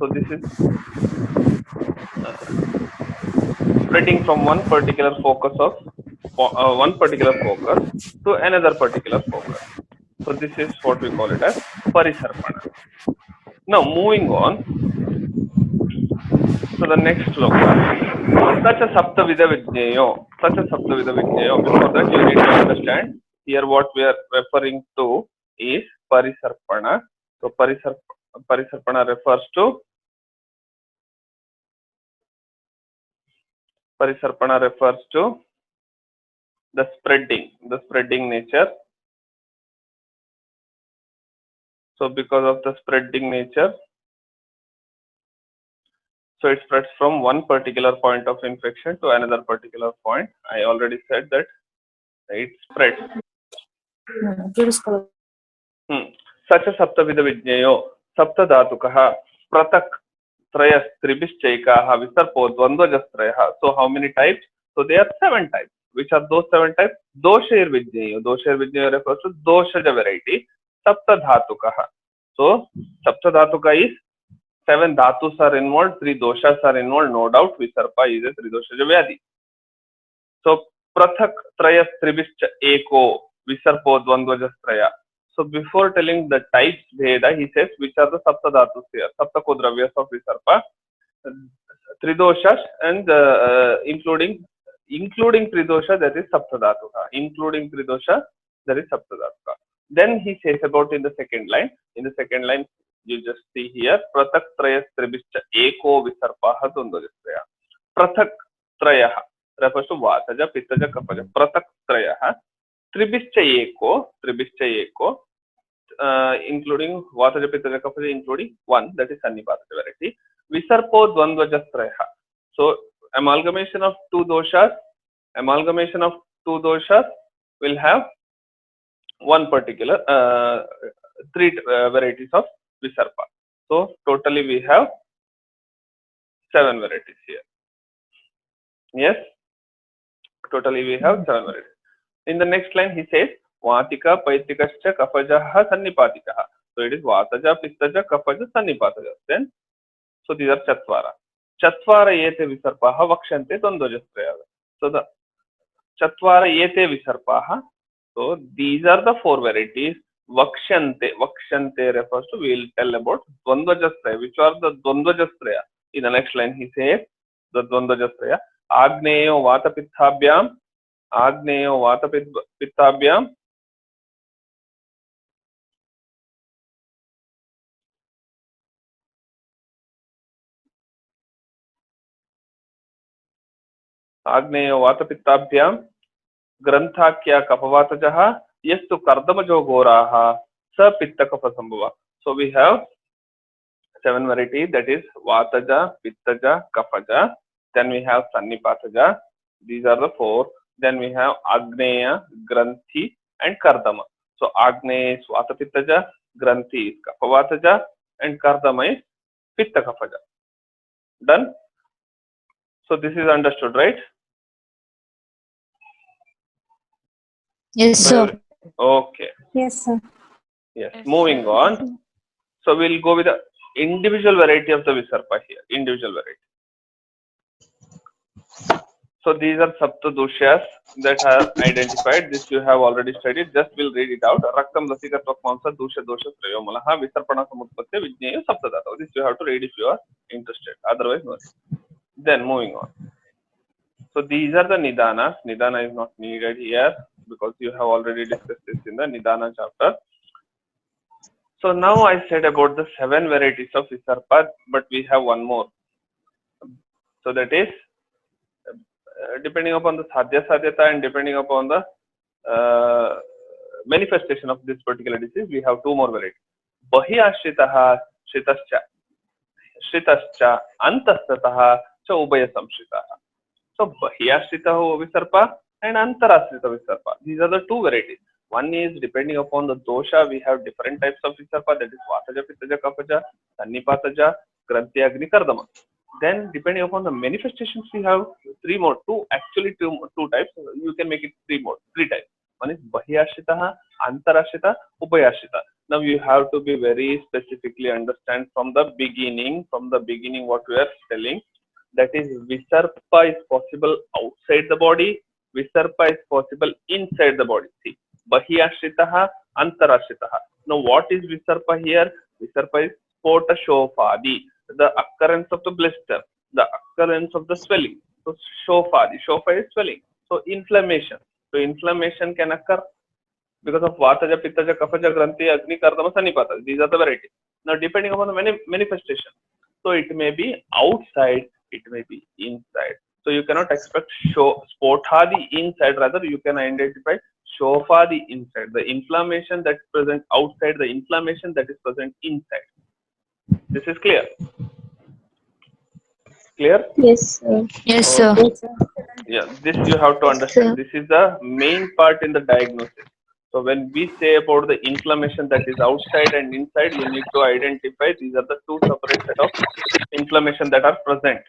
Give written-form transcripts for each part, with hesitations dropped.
So this is spreading from one particular focus of one particular focus to another particular focus. So this is what we call it as parisarpana. Now moving on to the next sloka. Such a saptavida vijnayo. Such a saptavida vijnayo. Before that, you need to understand here what we are referring to is parisarpana. So parisarpana refers to the spreading nature. So because of the spreading nature, so it spreads from one particular point of infection to another particular point. I already said that it spreads. Such a saptavida vijnayo, saptadhatukaha, pratak, trayas, tribhischayikaha, visarpo, dvandvajastrayah. So how many types? So there are 7 types. Which are those 7 types? Doshair vijnayo. Doshair vijnayo refers to doshaja variety. Saptadhatukaha. So saptadhatuka is 7 dhatus are involved, 3 doshas are involved. No doubt, Visarpa is a 3 doshaja vyadhi. So prathak, trayas, tribhischa, eko, visarpo, dvandvajastraya. So before telling the types Veda, he says which are the sapta dhatus here, sapta kodravyas of Visarpa, tridoshas and including tridosha, that is sapta dhatuka. Including tridosha, that is sapta dhatuka. Then he says about in the second line. In the second line, you just see here, pratak trayas tribhischa eko visarpaha dvandvajastraya. Pratak trayah refers to vataja, pittaja, kapaja. Pratak trayah. Tribhischa eko, including vataja, pittaja, kapaja, including 1, that is sannipata variety. Visarpo dvandvajastraya. So amalgamation of two doshas will have one particular 3 varieties of Visarpa. So totally we have 7 varieties here. Yes, totally we have 7 varieties. In the next line, he says, Vatika, Paitikascha, Kapajaha, Sannipatikaha. So it is Vataja, Pittaja, Kapaja, Sannipataja. Then, so these are Chatvara. Chatvara yete Visarpaha, Vakshante, Dvandvajastraya. So the Chatvara yete Visarpaha. So these are the 4 varieties. Vakshante refers to, we will tell about Dvandvajastraya. Which are the Dvandvajastraya? In the next line, he says, the Dvandvajastraya. Agneyo Vatapithabhyam. Agneyo Vatapithabhyam. Agneyo Vatapithabhyam. Granthakya Kapavatajaha. Yastu Kardamajo Goraha. Sa Pitta Kapasambhava. So we have 7 varieties, that is Vataja, Pittaja, Kapaja. Then we have Sannipataja. These are the 4. Then we have Agneya, Granthi, and Kardama. So Agneya is Vatapittaja, Granthi is Kapavataja, and Kardama is Pitta Kapaja. Done? So this is understood, right? Yes, sir. Okay. Yes, sir. Yes. Moving on. So we'll go with the individual variety of the Visarpa here. Individual variety. So these are Saptadoshas that are identified. This you have already studied. Just we'll read it out. Raktam Lasika Tvakmansa Dosha Dosha Trayomalaha Visarpana Samutpatya Vijnayo Saptadata. This you have to read if you are interested. Otherwise, no. Then moving on. So these are the Nidanas. Nidana is not needed here because you have already discussed this in the Nidana chapter. So now I said about the 7 varieties of Visarpa, but we have one more. So that is depending upon the sadhya sadhyata and depending upon the manifestation of this particular disease, we have 2 more varieties. Bahi ashritaha shritascha antastataha cha ubaya samshritaha. So bahi ashritaha Visarpa and antarashrita Visarpa. These are the 2 varieties. One is depending upon the dosha, we have different types of Visarpa, that is Vataja, Pittaja, Kapaja, Sannipataja, Granthi, Agni, Kardama. Then depending upon the manifestations, we have 3 more, 2 types. You can make it 3 types. One is Bahyashrita, Antarashrita, Upayashrita. Now you have to be very specifically understand from the beginning. What we are telling, that is Visarpa is possible outside the body, Visarpa is possible inside the body. See, Bahyashritaha, Antarashritaha. Now what is Visarpa here? Visarpa is spota shofadi, the occurrence of the blister, the occurrence of the swelling. So shofadi, shofa is swelling. So inflammation. So inflammation can occur because of Vataja, Pittaja, Kaphaja, Granthi, Agni, Kardama, Sanipata. These are the varieties. Now, depending upon the manifestation. So, it may be outside, it may be inside. So, you cannot expect Spotha the inside, rather, you can identify Shofa the inside. The inflammation that is present outside, the inflammation that is present inside. This is clear? Clear? Yes, sir. Yes, sir. Yeah, this you have to understand. This is the main part in the diagnosis. So when we say about the inflammation that is outside and inside, you need to identify these are the two separate set of inflammation that are present.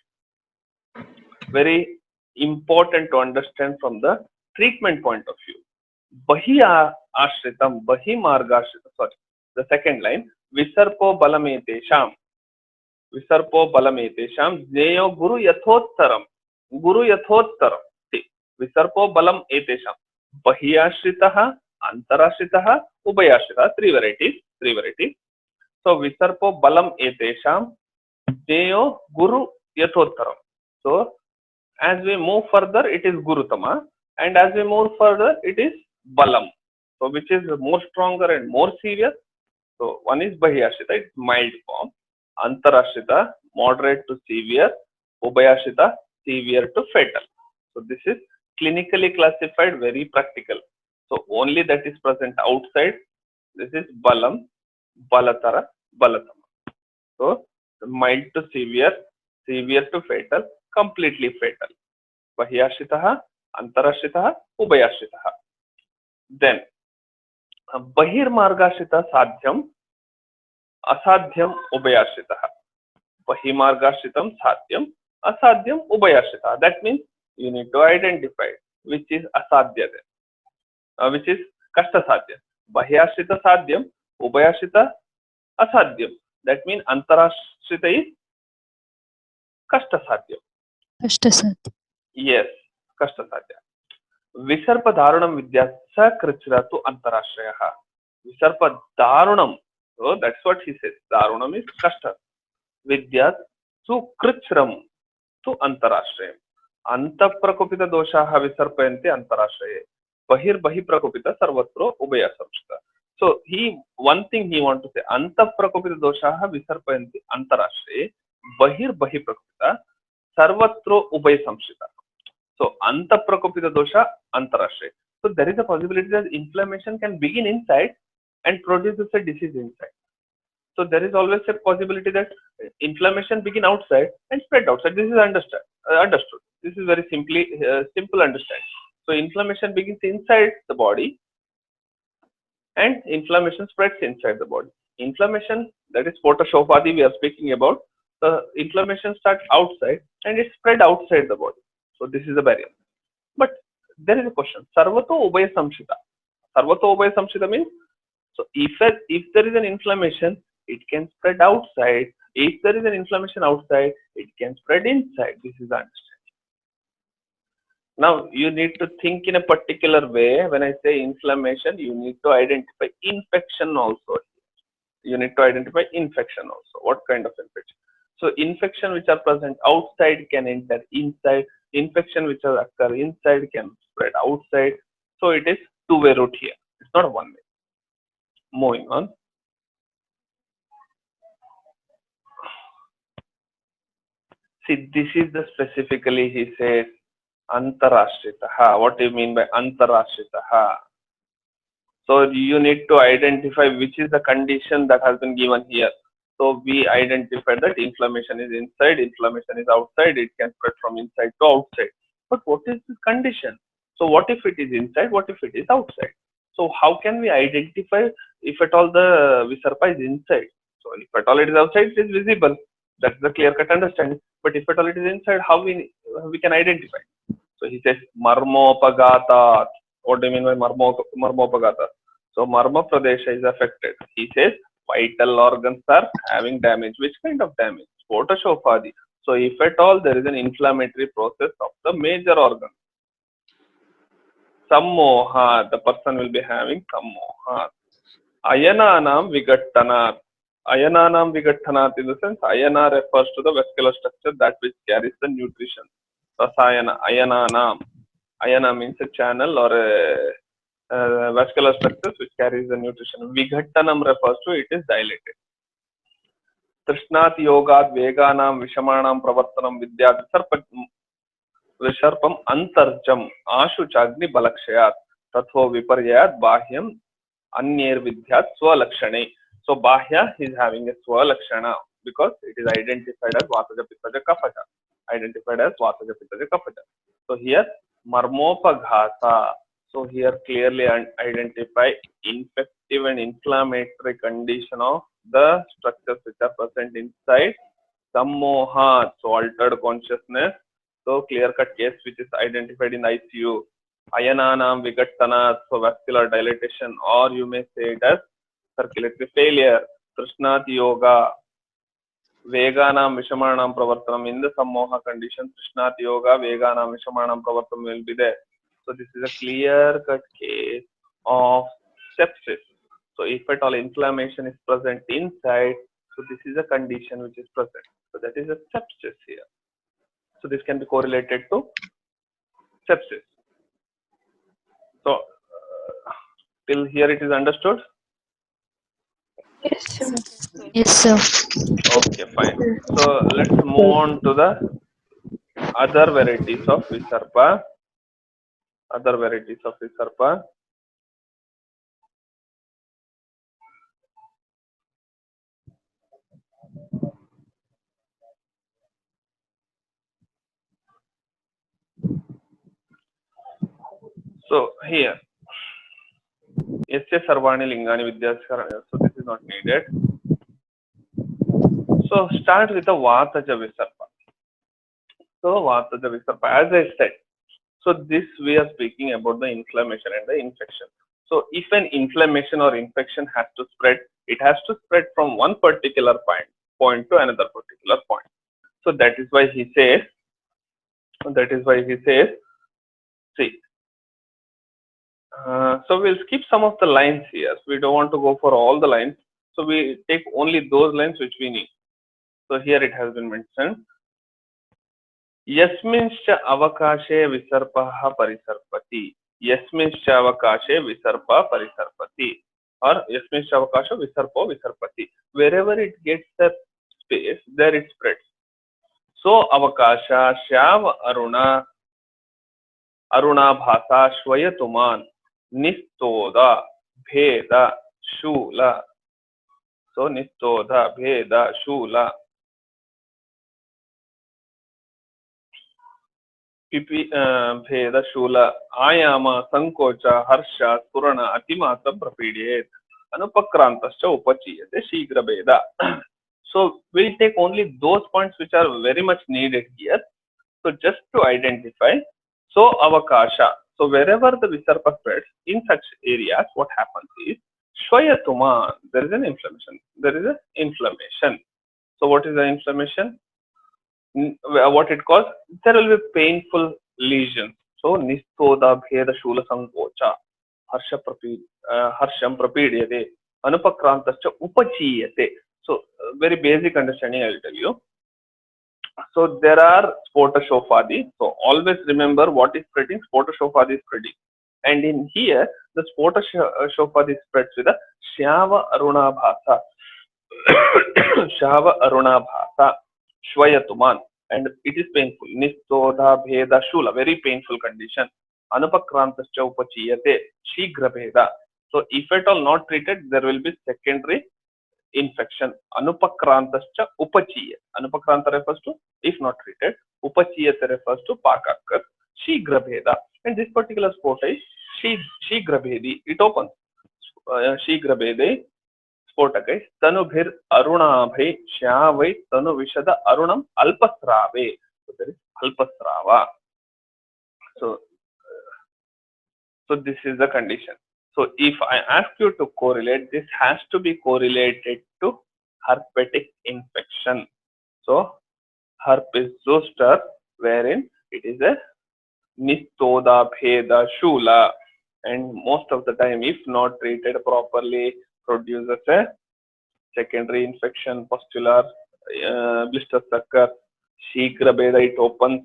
Very important to understand from the treatment point of view. Bahi ashritam, bahi margashritam. Sorry, the second line. Visarpo balametesham. Visarpo balametesham. Jneyo guru yathottaram. Guru yathottaram. See, Visarpo balam etesham. Bahyashritaha, Antarashritaha, Ubayashritaha. Three varieties. So Visarpo balam etesham. Jneyo guru yathottaram. So as we move further, it is Gurutama, and as we move further, it is Balam. So which is more stronger and more severe? So one is Bahyashrita, it's mild form. Antarashrita, moderate to severe. Ubayashrita, severe to fatal. So this is clinically classified, very practical. So only that is present outside. This is Balam, Balatara, Balatama. So mild to severe, severe to fatal, completely fatal. Bahyashritaha, Antarashritaha, Ubayashritaha. Then Bahirmargashrita Sadhyam, Asadhyam, Ubayashritaha. Bahimargashritam Sadhyam, Asadhyam, Ubayashritaha. That means you need to identify which is Asadhya then, which is Kashta Sadhya. Bahyashrita Sadhyam, Ubayashrita Asadhyam. That means Antarashrita is Kashta Sadhyam. Kashtasadhya. Yes, Kashta Sadhya. Visarpa Dharunam Vidya Sakrichra to Antarashraya. Visarpa Dharunam. So that's what he says. Dharunam is Kashta. Vidya Sukrichram to Antarashraya. Anta Prakopita Doshaha Visarpayante Antarashraya. Bahir Bahi Prakopita Sarvatro Ubaya Samshita. So one thing he wants to say, Anta Prakopita Doshaha Visarpayante Antarashraya. Bahir Bahi Prakopita Sarvatro Ubaya Samshita. So, Anta Prakopita Dosha, Antarashraya. So, there is a possibility that inflammation can begin inside and produces a disease inside. So, there is always a possibility that inflammation begin outside and spread outside. This is understood. This is very simple understanding. So, inflammation begins inside the body and inflammation spreads inside the body. Inflammation, that is Photoshopadi we are speaking about, the inflammation starts outside and it spread outside the body. So this is a barrier. But there is a question. Sarvato Ubaya Samshita. Sarvato Ubaya Samshita means, so if there is an inflammation, it can spread outside. If there is an inflammation outside, it can spread inside. This is the understanding. Now you need to think in a particular way. When I say inflammation, you need to identify infection also. You need to identify infection also. What kind of infection? So infection which are present outside can enter inside. Infection which occur inside can spread outside. So it is two-way route here. It's not a one-way. Moving on. See, this is the specifically he says Antarashritaha. What do you mean by Antarashritaha? So you need to identify which is the condition that has been given here. So we identified that inflammation is inside, inflammation is outside, it can spread from inside to outside. But what is this condition? So what if it is inside, what if it is outside? So how can we identify if at all the Visarpa is inside? So if at all it is outside, it is visible. That's the clear-cut understanding. But if at all it is inside, how we can identify? So he says, Marmopagatat. What do you mean by Marmopagatat? So Marma Pradesha is affected. He says vital organs are having damage. Which kind of damage? Spotashopadi. So if at all there is an inflammatory process of the major organ. Sammoha, the person will be having sammoha. Ayananam vigattanat. Ayananam vigattanat in the sense, ayana refers to the vascular structure that which carries the nutrition. Rasayana, ayananam. Ayana means a channel or a vascular structures which carries the nutrition. Vigattanam refers to it is dilated. Trishnat yogat veganam vishamanam pravartanam vidyat विसर्पम अंतर्जम आशु चाग्नि बलक्षयात तथो विपर्यात बाह्यम अन्यर्विद्यात स्वलक्षणे. So bahya is having a swalakshana because it is identified as vataja pittaja kaphaja. Identified as vataja pittaja kaphaja. So here marmopaghata. So here clearly identify infective and inflammatory condition of the structures which are present inside. Sammoha, so altered consciousness. So clear-cut case which is identified in ICU. Ayananam vigattana, so vascular dilatation, or you may say it as circulatory failure. Trishnat yoga, veganam vishamanam pravartanam. In the sammoha condition, Trishnat yoga, veganam vishamanam pravartanam will be there. So this is a clear-cut case of sepsis. So if at all inflammation is present inside, so this is a condition which is present. So that is a sepsis here. So this can be correlated to sepsis. So till here it is understood? Yes, sir. Yes, sir. Okay, fine. So let's move on to the other varieties of Visarpa. Other varieties of Visarpa. So here, Yasya Sarvani Lingani Vidyaskarana. So this is not needed. So start with the Vataja Visarpa. So Vataja Visarpa, as I said, so this we are speaking about the inflammation and the infection. So if an inflammation or infection has to spread, it has to spread from one particular point to another particular point. So that is why he says, see, so we'll skip some of the lines here. We don't want to go for all the lines. So we take only those lines which we need. So here it has been mentioned. Yasminscha avakashe visarpaha parisarpati. Yasminscha avakashe visarpa parisarpati. Or yasminscha avakasha visarpo visarpati. Wherever it gets the space, there it spreads. So avakasha shav aruna bhasa shvayatuman nistoda bheda shula. So nistoda bheda shula. भेद शूल आयाम संकोच हर्ष स्फुरण अतिमात्र प्रपीड्येत अनुपक्रांतश्च उपचीयते शीघ्र भेद. So we'll take only those points which are very much needed here. So just to identify, so avakasha. So wherever the visarpa spreads in such areas, what happens is shvayatuma. There is an inflammation. There is an inflammation. So what is the inflammation? What it causes? There will be painful lesions. So nistoda bheda shula sankocha harsham prapidyate anupakrantascha upachiyate. So very basic understanding I will tell you. So there are spotashopadi. So always remember what is spreading. Spotashopadi is spreading, and in here the spotashopadi spreads with a shava aruna bhasa. Shava aruna bhasa. Shvayatuman, and it is painful. Nistoda bheda shula, very painful condition. Anupakrantascha upachiyate, shighra bheda. So if at all not treated, there will be secondary infection. Anupakrantascha upachiyate. Anupakranta refers to if not treated. Upachiyate refers to pakakar. Shighra bheda. And this particular spot is shighra bhedi. It opens. Shighra bhedi. स्फोटकै तनुभीर अरुणाभै श्यावै तनु विशद अरुणम अल्पस्रावे. So there is अल्पस्रावा. So this is the condition. So if I ask you to correlate, this has to be correlated to herpetic infection. So herpes zoster, wherein it is a Nistoda, Bheda, Shula, and most of the time, if not treated properly, produces a secondary infection, pustular, blister sucker, Shigra Beda, it opens,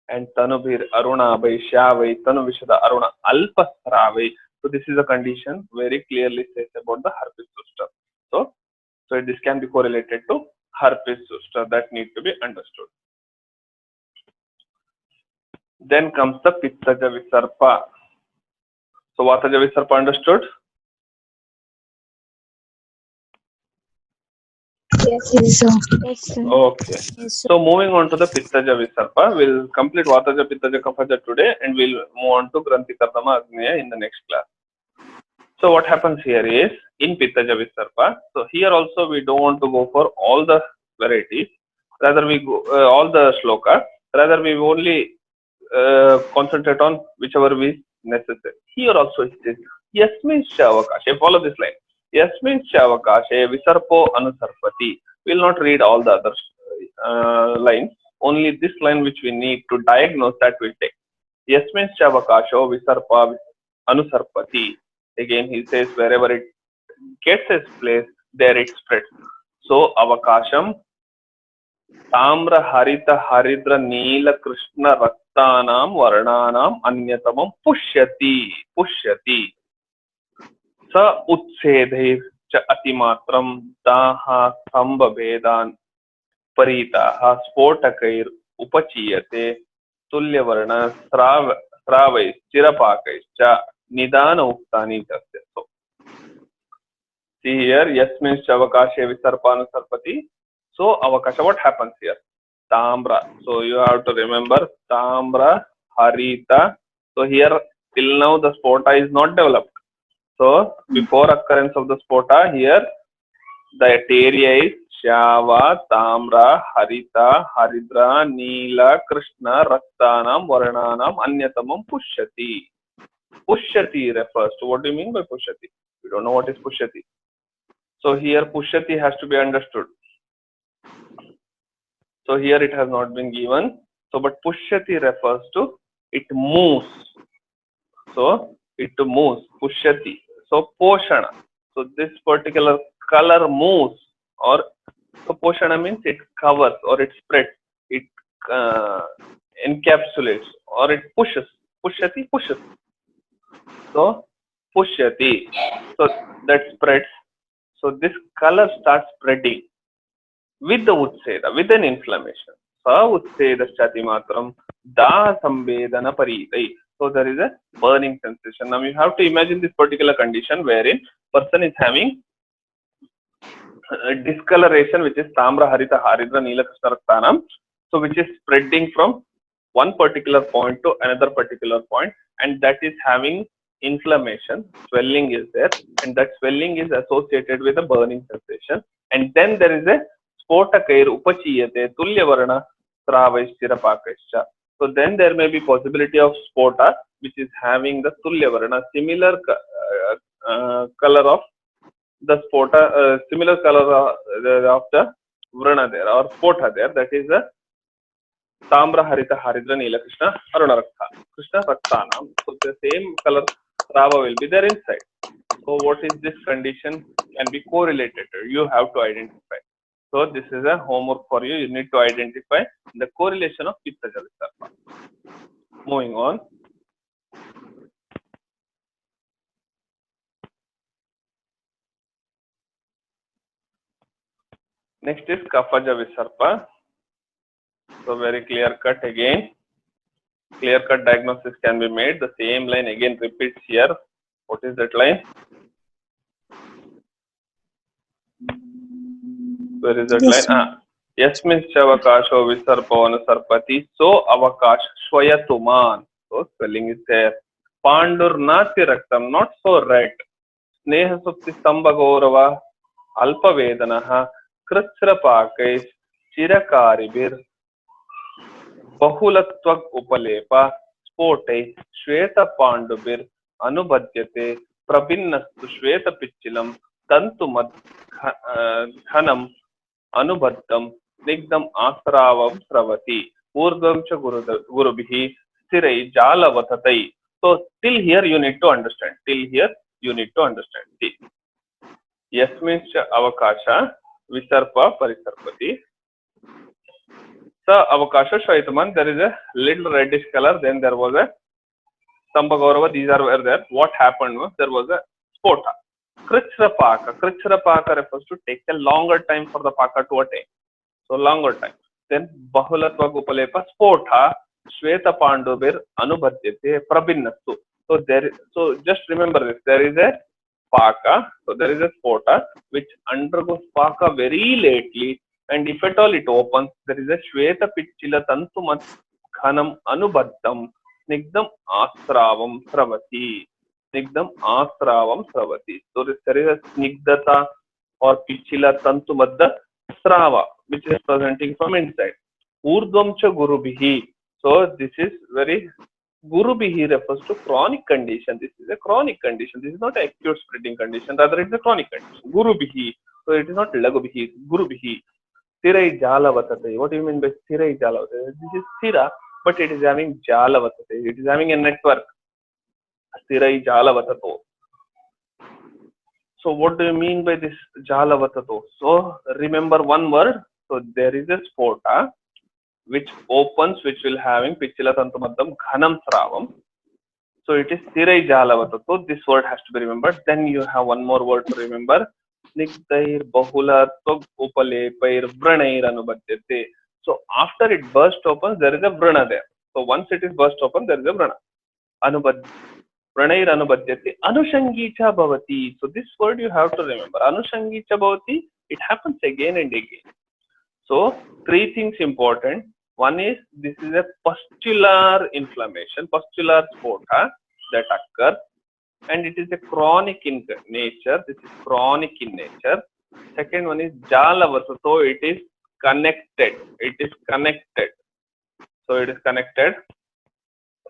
and Tanubhir Aruna by Shavai, Tanuvishada Aruna Alpasravai. So this is a condition very clearly says about the herpes zoster. So this can be correlated to herpes zoster. That need to be understood. Then comes the Pittaja Visarpa. So Vataja Visarpa understood? Yes, sir. Yes, sir. Okay. Yes, sir. So moving on to the Pittaja Visarpa, we'll complete Vataja Pittaja Kaphaja today, and we'll move on to Granthi Kardama Agneya in the next class. So what happens here is in Pittaja Visarpa. So here also we don't want to go for all the varieties. Rather we go all the shloka. Rather we only concentrate on whichever is necessary. Here also it is Yasmin Shavakashe. Follow this line. Yasmin Shavakashe Visarpo Anusarpati. We'll not read all the other lines. Only this line which we need to diagnose, that will take. Yasmin Shavakasho Visarpa Anusarpati. Again he says wherever it gets its place, there it spreads. So Avakasham ताम्र हरित हरिद्र नील कृष्ण रक्तानां वर्णानां अन्यतमं पुष्यति पुष्यति स उत्सेधैः च अतिमात्रं दाह स्तंभ भेदान् परिताः स्फोटकैः उपचीयते तुल्यवर्ण स्रावैश्चिरपाकैश्च निदान उक्तानि तस्य. So see here, yasminश्च अवकाशे विसर्पानुसर्पति. So avakasha, what happens here? Tamra. So you have to remember Tamra, Harita. So here till now the spota is not developed. So before occurrence of the spota, here the area is Shava, Tamra, Harita, Haridra, Neela, Krishna, Raktanam, Varananam, Anyatamam, Pushyati. Pushyati refers to, what do you mean by Pushyati? We don't know what is Pushyati. So here Pushyati has to be understood. So here it has not been given. So but Pushyati refers to it moves. So it moves. Pushyati. So Poshana. So this particular color moves, or so Poshana means it covers or it spreads. It encapsulates or it pushes. Pushyati pushes. So Pushyati. So that spreads. So this color starts spreading with the utseda, with an inflammation. Sa utseda chati matram da sambedana paritai. So there is a burning sensation. Now you have to imagine this particular condition wherein person is having discoloration, which is Tamra, Harita, Haridra, Neela, Krishna, Raktanam. So which is spreading from one particular point to another particular point, and that is having inflammation. Swelling is there, and that swelling is associated with a burning sensation. And then there is a Spotakair upachiyate tulyavarna stravaishchirapakaischa. So then there may be possibility of spota which is having the tulyavarna, similar color of the spota, similar color of the vrana there or spota there. That is the Tamra, Harita, Haridra, Neela, Krishna, Aruna Rakta, Krishna Raktanam. So the same color strava will be there inside. So what is this condition can be correlated? You have to identify. So this is a homework for you. You need to identify the correlation of Pittaja Visarpa. Moving on. Next is Kaphaja Visarpa. So very clear cut again. Clear cut diagnosis can be made. The same line again repeats here. What is that line? Where is that line? Yasmin Shavakasho Visarpo Anusarpati. So Avakash Swayatuman. So spelling is there. Pandur Nati Raktam, not so red. Sneha Supti Sambagorava Alpavedanaha Kritsrapakais Chirakaribir Bahulatwag Upalepa Spote Shweta Pandubir Anubhadyate प्रभिन्नस्तु श्वेतपिच्चिलं तन्तुमत् घनम् अनुबद्धं स्निग्धम् आस्रावं स्रवति ऊर्ध्वं च गुरुभिः स्थिरै जालवततै. So till here you need to understand. Till here you need to understand. See, यस्मिंश्च अवकाश विसर्प परिसर्पति. So avakasha shvaitaman, there is a little reddish color. Then there was a Stambha these are were there. What happened was there was a spota. Krichrapaka. Krichrapaka refers to take a longer time for the paka to attain. So longer time. Then Bahulatva Gopalepa Spota Shweta Pandubir Anubhadyate Prabhinnastu. So just remember this. There is a paka. So there is a spota which undergoes paka very lately. And if at all it opens, there is a Shweta Pichila Tantumat Khanam Anubhaddam Snigdam Asravam Sravati. Snigdam Asravam Sravati. So there is a Snigdata or Pichila Tantumadda Srava which is presenting from inside. Urdhvam cha Gurubihi. So this is very Gurubihi refers to chronic condition. This is a chronic condition. This is not an acute spreading condition. Rather, it is a chronic condition. Gurubihi. So it is not Lagubihi. Gurubihi. Stirai Jalavatate. What do you mean by Stirai Jalavatate? This is Stira, but it is having Jalavatate. It is having a network. Stirai Jalavatato. So what do you mean by this Jalavatato? So remember one word. So there is a spota which opens, which will having Pichila Tantumaddam Ghanam Sravam. So it is Stirai Jalavatato. This word has to be remembered. Then you have one more word to remember. Snigdair Bahulatva Upalepair Vranair Anubhadyate. So after it burst opens, there is a Vrana there. So once it is burst open, there is a Vrana. Pranair Anubhadyate Anushangicha Bhavati. So this word you have to remember. Anushangicha Bhavati, it happens again and again. So three things important. One is this is a pustular inflammation, pustular spota that occurs, and it is a chronic in nature. This is chronic in nature. Second one is Jalavata. So it is connected. It is connected. So it is connected.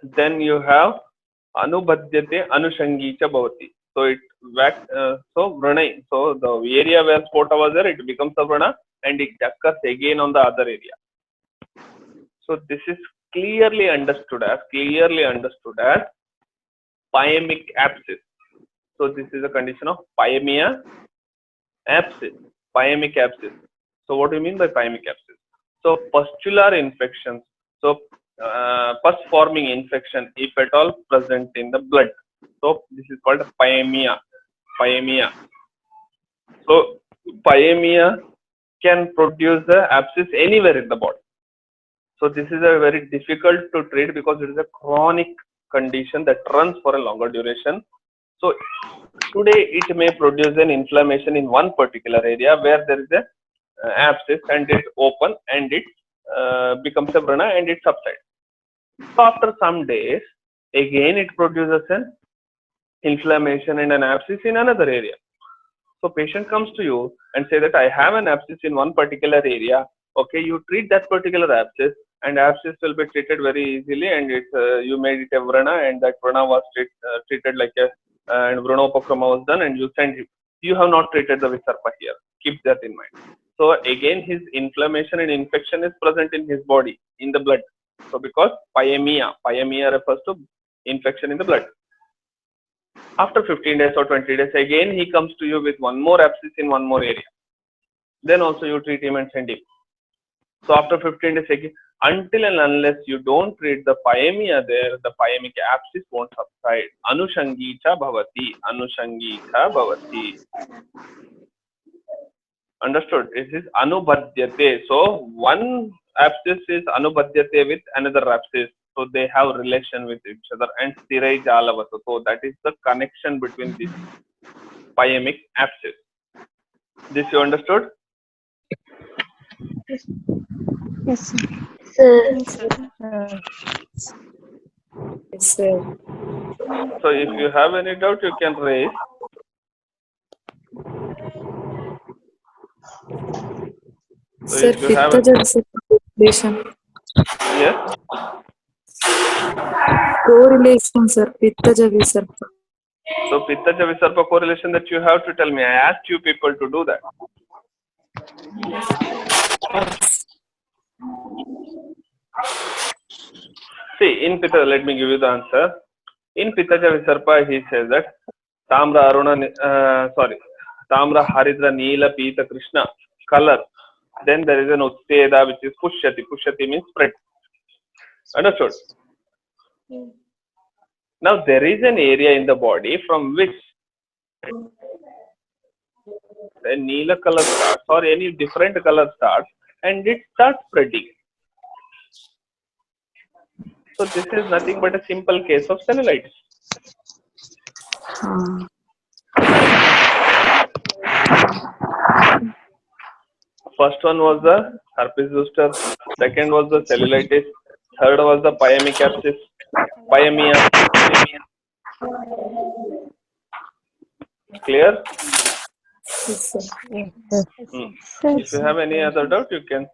Then you have Anubhadyate Anushangicha Bhavati. So it so Vranai. So the area where spota was there, it becomes a Vrana and it occurs again on the other area. So this is clearly understood as pyemic abscess. So this is a condition of pyemia abscess. Pyemic abscess. So what do you mean by pyemic abscess? So pustular infections. So pus forming infection if at all present in the blood. So this is called pyemia. Pyemia. So pyemia can produce the abscess anywhere in the body. So this is a very difficult to treat because it is a chronic condition that runs for a longer duration. So today it may produce an inflammation in one particular area where there is a abscess and it open and it becomes a Vrana and it subsides. So after some days, again it produces an inflammation and an abscess in another area. So patient comes to you and say that I have an abscess in one particular area. Okay, you treat that particular abscess and abscess will be treated very easily and it's you made it a Vrana and that Vrana was treated like a and Vrunopakrama was done and you send him. You have not treated the Visarpa here. Keep that in mind. So again his inflammation and infection is present in his body, in the blood. So because pyemia refers to infection in the blood. After 15 days or 20 days, again he comes to you with one more abscess in one more area. Then also you treat him and send him. So after 15 days again, until and unless you don't treat the pyemia there, the pyemic abscess won't subside. Anushangicha bhavati. Anushangicha bhavati. Understood? This is anubhadyate. So one abscess is anubhadyate with another abscess. So they have relation with each other. And stirai jalavata. So that is the connection between this pyemic abscess. This you understood? Yes, sir. Yes, sir. So if you have any doubt, you can raise. So Sir, if you have correlation. yes, Correlation, sir. Pittaja Visarpa. So Pittaja Visarpa correlation that you have to tell me. I asked you people to do that. See, in Pitta, let me give you the answer. In Pittaja Visarpa, he says that Tamra Haridra Neela Pita Krishna color. Then there is an Utteda which is Pushyati. Pushyati means spread. Understood? Now there is an area in the body from which a Neela color starts or any different color starts and it starts spreading. So this is nothing but a simple case of cellulitis. First one was the herpes zoster, second was the cellulitis, third was the pyemic abscess, pyemia. Clear? Yes, sir. Sir, If you have any other doubt, you can